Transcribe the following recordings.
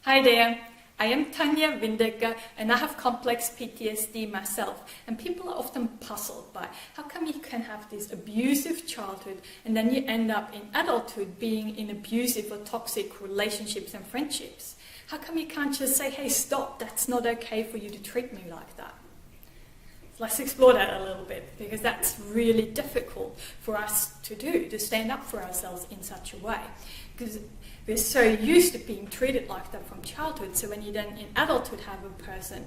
Hi there, I am Tanya Windecker and I have complex PTSD myself, and people are often puzzled by how come you can have this abusive childhood and then you end up in adulthood being in abusive or toxic relationships and friendships. How come you can't just say, hey stop, that's not okay for you to treat me like that? Let's explore that a little bit, because that's really difficult for us to do, to stand up for ourselves in such a way. Because we're so used to being treated like that from childhood, so when you then in adulthood have a person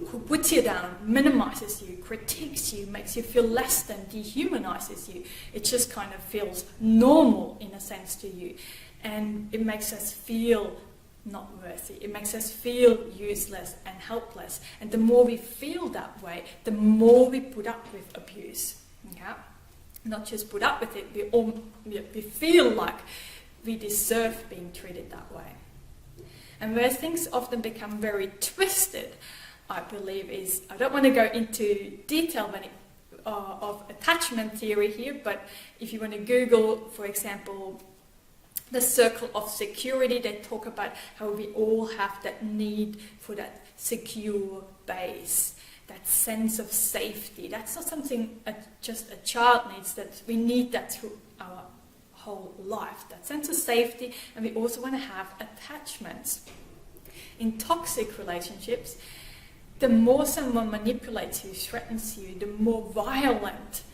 who puts you down, minimizes you, critiques you, makes you feel less than, dehumanizes you, it just kind of feels normal in a sense to you. And it makes us feel not worthy. It makes us feel useless and helpless. And the more we feel that way, the more we put up with abuse. Okay? Not just put up with it, we feel like we deserve being treated that way. And where things often become very twisted, I believe, is, I don't want to go into detail of attachment theory here, but if you want to Google, for example, the circle of security, they talk about how we all have that need for that secure base, that sense of safety. That's not something just a child needs, that we need that through our whole life, that sense of safety. And we also want to have attachments. In toxic relationships, the more someone manipulates you, threatens you, the more violent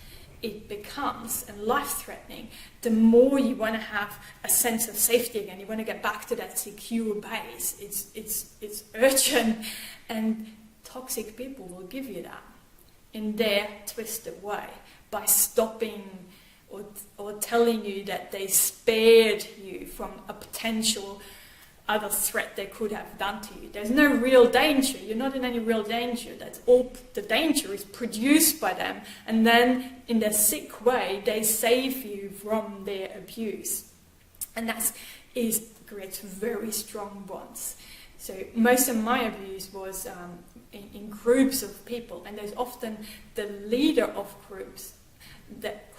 it becomes and life-threatening, the more you want to have a sense of safety again. You want to get back to that secure base. It's urgent, and toxic people will give you that in their twisted way by stopping or telling you that they spared you from a potential other threat they could have done to you. There's no real danger. You're not in any real danger. That's all. The danger is produced by them, and then in their sick way they save you from their abuse, and that creates very strong bonds. So most of my abuse was in groups of people, and there's often the leader of groups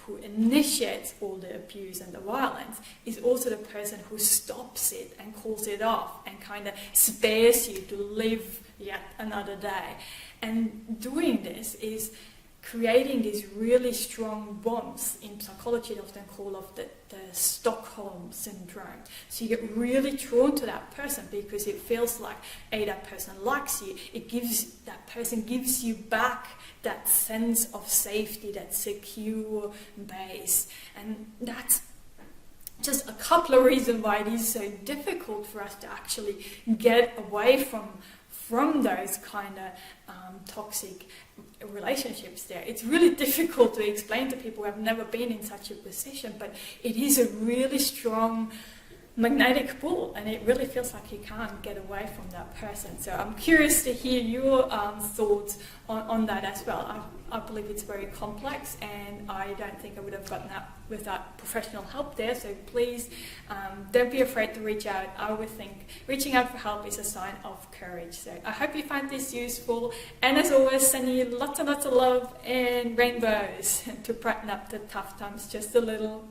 who initiates all the abuse and the violence is also the person who stops it and calls it off and kind of spares you to live yet another day. And doing this is creating these really strong bonds. In psychology, they often call of the Stockholm syndrome. So you get really drawn to that person because it feels like, that person likes you. That person gives you back that sense of safety, that secure base. And that's just a couple of reasons why it is so difficult for us to actually get away from those kind of toxic relationships there. It's really difficult to explain to people who have never been in such a position, but it is a really strong magnetic pull, and it really feels like you can't get away from that person. So I'm curious to hear your thoughts on that as well. I believe it's very complex, and I don't think I would have gotten that without professional help there. So please don't be afraid to reach out. I would think reaching out for help is a sign of courage. So I hope you find this useful, and as always, sending you lots and lots of love and rainbows to brighten up the tough times just a little.